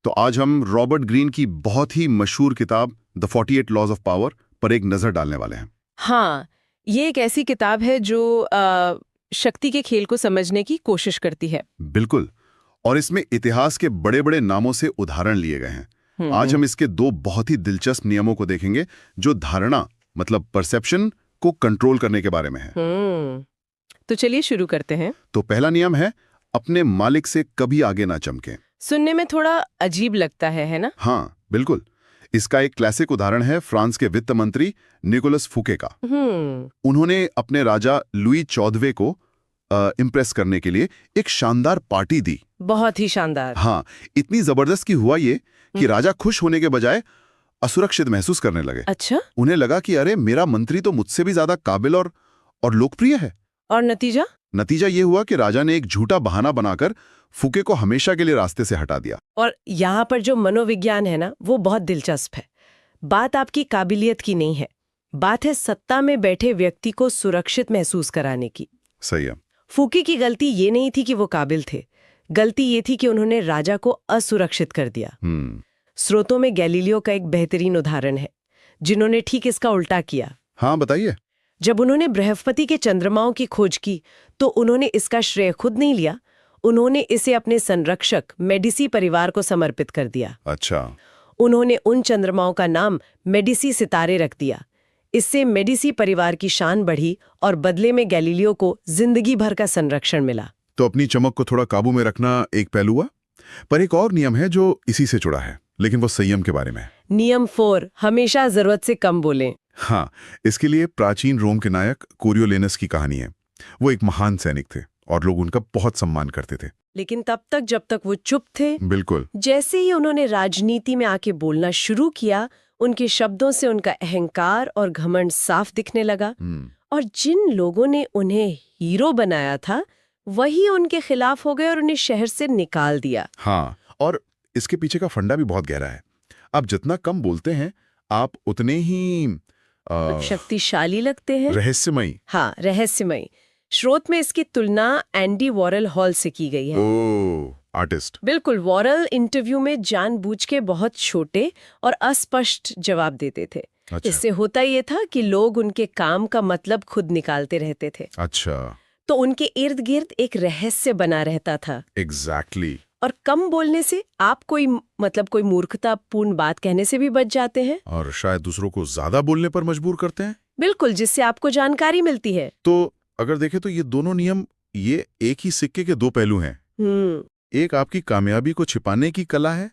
तो आज हम रॉबर्ट ग्रीन की बहुत ही मशहूर किताब द 48 लॉज ऑफ पावर पर एक नजर डालने वाले हैं। हाँ, ये एक ऐसी किताब है जो शक्ति के खेल को समझने की कोशिश करती है। बिल्कुल। और इसमें इतिहास के बड़े बड़े नामों से उदाहरण लिए गए हैं। आज हम इसके दो बहुत ही दिलचस्प नियमों को देखेंगे जो धारणा मतलब परसेप्शन को कंट्रोल करने के बारे में है। तो चलिए शुरू करते हैं। तो पहला नियम है अपने मालिक से कभी आगे ना चमकें। सुनने में थोड़ा अजीब लगता है ना? हाँ बिल्कुल। इसका एक क्लासिक उदाहरण है फ्रांस के वित्त मंत्री निकोलस फूके का। उन्होंने अपने राजा लुई 14वें को इम्प्रेस करने के लिए एक शानदार पार्टी दी। बहुत ही शानदार। हाँ, इतनी जबरदस्त कि हुआ ये कि राजा खुश होने के बजाय असुरक्षित महसूस करने लगे। अच्छा? उन्हें लगा कि अरे मेरा मंत्री तो मुझसे भी ज्यादा काबिल और लोकप्रिय है। और नतीजा ये हुआ कि राजा ने एक झूठा बहाना बनाकर फूके को हमेशा के लिए रास्ते से हटा दिया। और यहाँ पर जो मनोविज्ञान है ना, वो बहुत दिलचस्प है। बात आपकी काबिलियत की नहीं है, बात है सत्ता में बैठे व्यक्ति को सुरक्षित महसूस कराने की। सही है। फूके की गलती ये नहीं थी कि वो काबिल थे, गलती ये थी कि उन्होंने राजा को असुरक्षित कर दिया। स्रोतों में गैलीलियो का एक बेहतरीन उदाहरण है जिन्होंने ठीक इसका उल्टा किया। हाँ बताइए। जब उन्होंने बृहस्पति के चंद्रमाओं की खोज की तो उन्होंने इसका श्रेय खुद नहीं लिया, उन्होंने इसे अपने संरक्षक मेडिसी परिवार को समर्पित कर दिया। अच्छा। उन्होंने उन चंद्रमाओं का नाम मेडिसी सितारे रख दिया। इससे मेडिसी परिवार की शान बढ़ी और बदले में गैलीलियो को जिंदगी भर का संरक्षण मिला। तो अपनी चमक को थोड़ा काबू में रखना एक पहलू हुआ, पर एक और नियम है जो इसी से जुड़ा है, लेकिन वो संयम के बारे में है। नियम 4, हमेशा जरूरत से कम बोलें। हाँ, इसके लिए प्राचीन रोम के नायक कोरियोलेनस की कहानी है। वो एक महान सैनिक थे और लोग उनका बहुत सम्मान करते थे, लेकिन तब तक जब तक वो चुप थे। बिल्कुल। जैसे ही उन्होंने राजनीति में आके बोलना शुरू किया, उनके शब्दों से उनका अहंकार और घमंड साफ दिखने लगा। और जिन लोगों ने उन्हें हीरो बनाया था वही उनके खिलाफ हो गए और उन्हें शहर से निकाल दिया। हाँ, और इसके पीछे का फंडा भी बहुत गहरा है। आप जितना कम बोलते हैं आप उतने ही शक्तिशाली लगते हैं। रहस्यमयी। हाँ, रहस्यमयी। स्रोत में इसकी तुलना एंडी वॉरेल हॉल से की गई है। ओह, आर्टिस्ट। बिल्कुल। वॉरेल इंटरव्यू में जानबूझ के बहुत छोटे और अस्पष्ट जवाब देते थे। अच्छा। इससे होता ये था कि लोग उनके काम का मतलब खुद निकालते रहते थे। अच्छा। तो उनके इर्द गिर्द एक रहस्य बना रहता था। एग्जैक्टली। और कम बोलने से आप कोई मूर्खतापूर्ण बात कहने से भी बच जाते हैं, और शायद दूसरों को ज्यादा बोलने पर मजबूर करते हैं। बिल्कुल, जिससे आपको जानकारी मिलती है। तो अगर देखें तो ये दोनों नियम ये एक ही सिक्के के दो पहलू हैं। एक आपकी कामयाबी को छिपाने की कला है